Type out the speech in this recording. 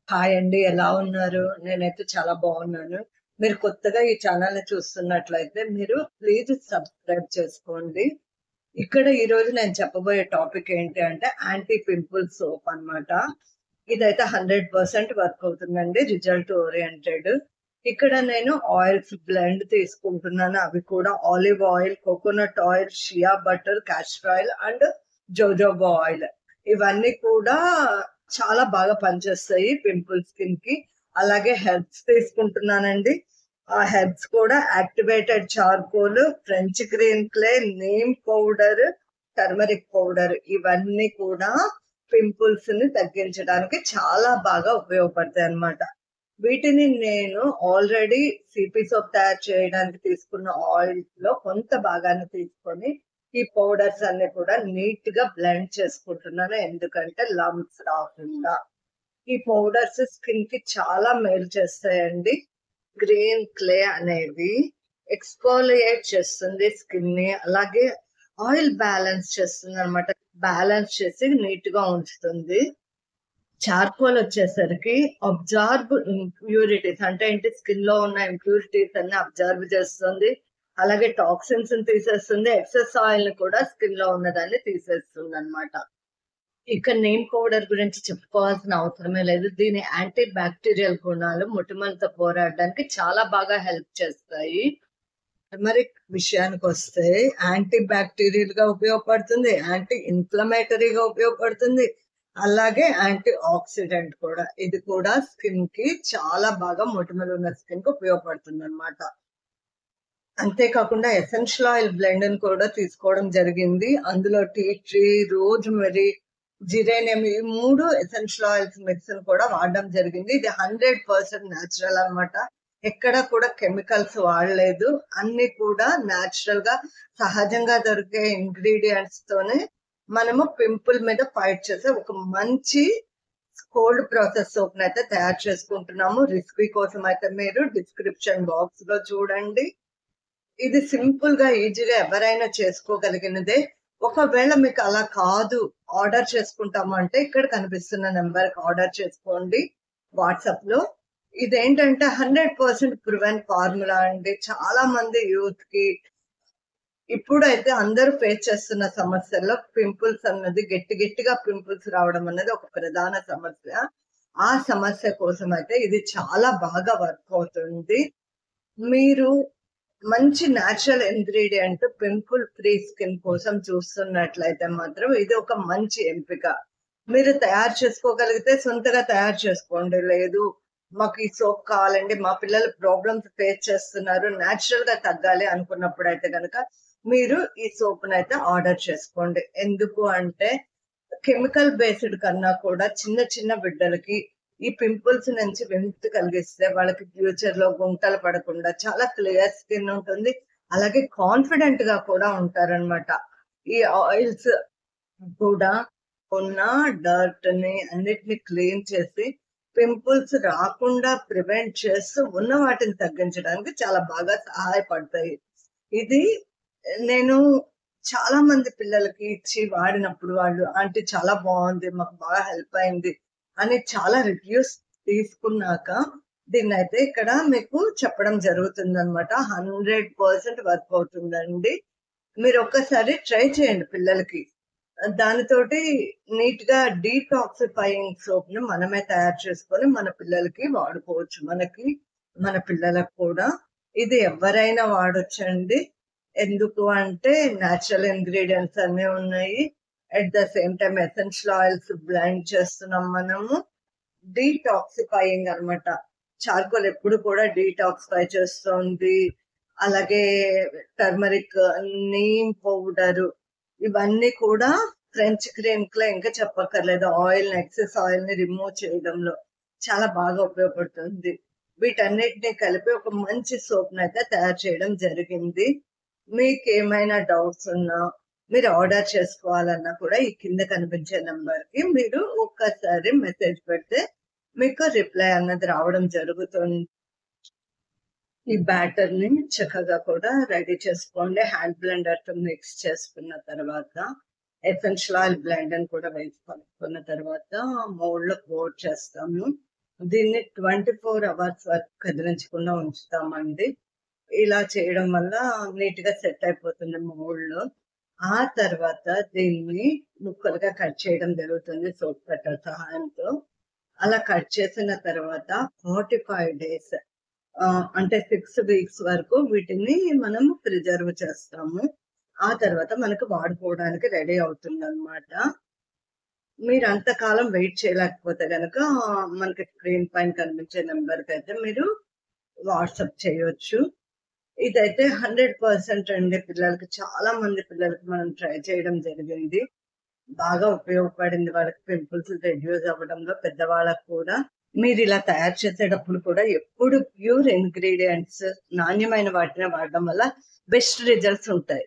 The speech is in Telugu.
హాయ్ అండి. ఎలా ఉన్నారు? నేనైతే చాలా బాగున్నాను. మీరు కొత్తగా ఈ ఛానల్‌ని చూస్తున్నట్లయితే మీరు ప్లీజ్ సబ్స్క్రైబ్ చేసుకోండి. ఇక్కడ ఈరోజు నేను చెప్పబోయే టాపిక్ ఏంటి అంటే యాంటీ పింపుల్ సోప్ అన్నమాట. ఇదైతే 100% వర్క్ అవుతుందండి. Result oriented. ఇక్కడ నేను ఆయిల్స్ బ్లెండ్ తీసుకుంటున్నాను. అవి కూడా olive oil, coconut oil, shea butter, castor oil and jojoba oil. ఇవన్నీ కూడా చాలా బాగా పనిచేస్తాయి పింపుల్ స్కిన్ కి. అలాగే హెర్బ్స్ తీసుకుంటున్నానండి. ఆ హెర్బ్స్ కూడా activated charcoal, French green clay, neem powder, turmeric powder ఇవన్నీ కూడా పింపుల్స్ ని తగ్గించడానికి చాలా బాగా ఉపయోగపడతాయి అన్నమాట. వీటిని నేను ఆల్రెడీ సిపి సోప్ తయారు చేయడానికి తీసుకున్న ఆయిల్ లో కొంత భాగాన్ని తీసుకొని ఈ పౌడర్స్ అన్ని కూడా నీట్ గా బ్లెండ్ చేసుకుంటున్నాను. ఎందుకంటే లంప్స్ రాకుండా. ఈ పౌడర్స్ స్కిన్ కి చాలా మేలు చేస్తాయండి. గ్రీన్ క్లే అనేది ఎక్స్ఫోలియేట్ చేస్తుంది స్కిన్ ని. అలాగే ఆయిల్ బ్యాలెన్స్ చేస్తుంది అనమాట. బ్యాలెన్స్ చేసి నీట్ గా ఉంచుతుంది. చార్కోల్ వచ్చేసరికి అబ్జార్బ్ ఇంప్యూరిటీస్ అంటే ఏంటి, స్కిన్ లో ఉన్న ఇంప్యూరిటీస్ అన్ని అబ్జార్బ్ చేస్తుంది. అలాగే టాక్సిన్స్ తీసేస్తుంది. ఎక్సెస్ ఆయిల్ ని కూడా స్కిన్ లో ఉన్నదాన్ని తీసేస్తుంది అన్నమాట. ఇక నీమ్ పౌడర్ గురించి చెప్పుకోవాల్సిన అవసరమే లేదు. దీని యాంటీ బ్యాక్టీరియల్ గుణాలు మొటిమలతో పోరాడడానికి చాలా బాగా హెల్ప్ చేస్తాయి. టర్మరిక్ విషయానికి వస్తే యాంటీ బ్యాక్టీరియల్ గా ఉపయోగపడుతుంది, యాంటీ ఇన్ఫ్లమేటరీగా ఉపయోగపడుతుంది, అలాగే యాంటీ ఆక్సిడెంట్ కూడా. ఇది కూడా స్కిన్ కి చాలా బాగా మొటిమలు ఉన్న స్కిన్ కి ఉపయోగపడుతుంది అన్నమాట. అంతేకాకుండా ఎసెన్షియల్ ఆయిల్ బ్లెండ్ ని కూడా తీసుకోవడం జరిగింది. అందులో tea tree, rosemary, geranium ఈ 3 ఎసెన్షియల్ ఆయిల్స్ మిక్స్ కూడా వాడడం జరిగింది. ఇది 100% న్యాచురల్ అన్నమాట. ఎక్కడ కూడా కెమికల్స్ వాడలేదు. అన్ని కూడా న్యాచురల్ గా సహజంగా దొరికే ఇంగ్రీడియంట్స్ తోనే మనము పింపుల్ మీద ఫైట్ చేసే ఒక మంచి కోల్డ్ ప్రాసెస్ సోప్ అయితే తయారు చేసుకుంటున్నాము. రెసిపీ కోసం అయితే మీరు డిస్క్రిప్షన్ బాక్స్ లో చూడండి. ఇది సింపుల్ గా ఈజీగా ఎవరైనా చేసుకోగలిగినదే. ఒకవేళ మీకు అలా కాదు, ఆర్డర్ చేసుకుంటాము అంటే ఇక్కడ కనిపిస్తున్న నెంబర్ కి ఆర్డర్ చేసుకోండి వాట్సాప్ లో. ఇదేంటంటే 100% ప్రివెంట్ ఫార్ములా అండి. చాలా మంది యూత్ కి ఇప్పుడైతే అందరూ ఫేస్ చేస్తున్న సమస్యల్లో పింపుల్స్ అన్నది గట్టిగా పింపుల్స్ రావడం అన్నది ఒక ప్రధాన సమస్య. ఆ సమస్య కోసం అయితే ఇది చాలా బాగా వర్క్ అవుతుంది. మీరు మంచి natural ingredient pimple free skin కోసం చూస్తున్నట్లయితే మాత్రం ఇది ఒక మంచి ఎంపిక. మీరు తయారు చేసుకోగలిగితే సొంతగా తయారు చేసుకోండి. లేదు మాకు ఈ సోప్ కావాలండి, మా పిల్లలు ప్రాబ్లమ్స్ ఫేస్ చేస్తున్నారు, న్యాచురల్ గా తగ్గాలి అనుకున్నప్పుడు అయితే కనుక మీరు ఈ సోప్ అయితే ఆర్డర్ చేసుకోండి. ఎందుకు అంటే కెమికల్ బేస్డ్ కన్నా కూడా చిన్న చిన్న బిడ్డలకి ఈ పింపుల్స్ నుంచి విముక్తి కలిగిస్తే వాళ్ళకి ఫ్యూచర్ లో గుంటలు పడకుండా చాలా క్లియర్ స్కిన్ ఉంటుంది. అలాగే కాన్ఫిడెంట్ గా కూడా ఉంటారన్నమాట. ఈ ఆయిల్స్ కూడా ఉన్న డర్ట్ ని అన్నిటిని క్లీన్ చేసి పింపుల్స్ రాకుండా ప్రివెంట్ చేస్తూ ఉన్న వాటిని తగ్గించడానికి చాలా బాగా సహాయపడతాయి. ఇది నేను చాలా మంది పిల్లలకి ఇచ్చి వాడినప్పుడు వాళ్ళు ఆంటీ చాలా బాగుంది, మాకు బాగా హెల్ప్ అయింది అని చాలా రివ్యూస్ తీసుకున్నాక దీన్ని అయితే ఇక్కడ మీకు చెప్పడం జరుగుతుంది అనమాట. 100% వర్క్ అవుతుందండి. మీరు ఒక్కసారి ట్రై చేయండి పిల్లలకి. దానితోటి నీట్ గా డీటాక్సిఫైయింగ్ సోప్ ని మనమే తయారు చేసుకొని మన పిల్లలకి వాడుకోవచ్చు. మన పిల్లలకు కూడా ఇది ఎవరైనా వాడొచ్చండి. ఎందుకు అంటే న్యాచురల్ ఇంగ్రీడియంట్స్ అన్ని ఉన్నాయి. At the same time essential oils blend చేస్తున్నాం మనము. డీటాక్సిఫైయింగ్ అన్నమాట. చార్కోల్ ఎప్పుడు కూడా డీటాక్సిఫై చేస్తుంది. అలాగే టర్మరిక్, నీమ్ పౌడర్ ఇవన్నీ కూడా ఫ్రెంచ్ గ్రీన్ క్లే ఇంకా చెప్పక్కర్లేదు. ఎక్సెస్ ఆయిల్ ని రిమూవ్ చేయడంలో చాలా బాగా ఉపయోగపడుతుంది. వీటన్నిటిని కలిపి ఒక మంచి సోప్ అయితే తయారు చేయడం జరిగింది. మీకు ఏమైనా డౌట్స్ ఉన్నా మీరు ఆర్డర్ చేసుకోవాలన్నా కూడా ఈ కింద కనిపించే నంబర్ కి మీరు ఒక్కసారి మెసేజ్ పెడితే మీకు రిప్లై అన్నది రావడం జరుగుతుంది. ఈ బ్యాటర్ ని చక్కగా కూడా రెడీ చేసుకోండి. హ్యాండ్ బ్లెండర్ తో మిక్స్ చేసుకున్న తర్వాత ఎసెన్షియల్ ఆయిల్ బ్లెండ్ అని కూడా వేసి కలుపుకున్న తర్వాత మౌల్డ్ లో కోట్ చేస్తాము. దీన్ని 24 అవర్స్ వరకు కదిలించకుండా ఉంచుతామండి. ఇలా చేయడం వల్ల నీట్‌గా సెట్ అయిపోతుంది మోల్డ్‌లో. ఆ తర్వాత దీన్ని ముక్కలుగా కట్ చేయడం జరుగుతుంది సోప్ కట్టర్ సహాయంతో. అలా కట్ చేసిన తర్వాత 45 డేస్ అంటే 6 వీక్స్ వరకు వీటిని మనం ప్రిజర్వ్ చేస్తాము. ఆ తర్వాత మనకు వాడుకోవడానికి రెడీ అవుతుందన్నమాట. మీరు అంతకాలం వెయిట్ చేయలేకపోతే గనక మనకి స్క్రీన్ పైన కనిపించే నంబర్‌కైతే మీరు వాట్సాప్ చేయొచ్చు. ఇదైతే 100% అండి. చాలా మంది పిల్లలకి మనం ట్రై చేయడం జరిగింది. బాగా ఉపయోగపడింది. వాళ్ళకి పింపుల్స్ రెడ్యూస్ అవ్వడంలో, పెద్దవాళ్ళకి కూడా. మీరిలా తయారు చేసేటప్పుడు కూడా ఎప్పుడు ప్యూర్ ఇంగ్రీడియెంట్స్, నాణ్యమైన వాటినే వాడడం వల్ల బెస్ట్ రిజల్ట్స్ ఉంటాయి.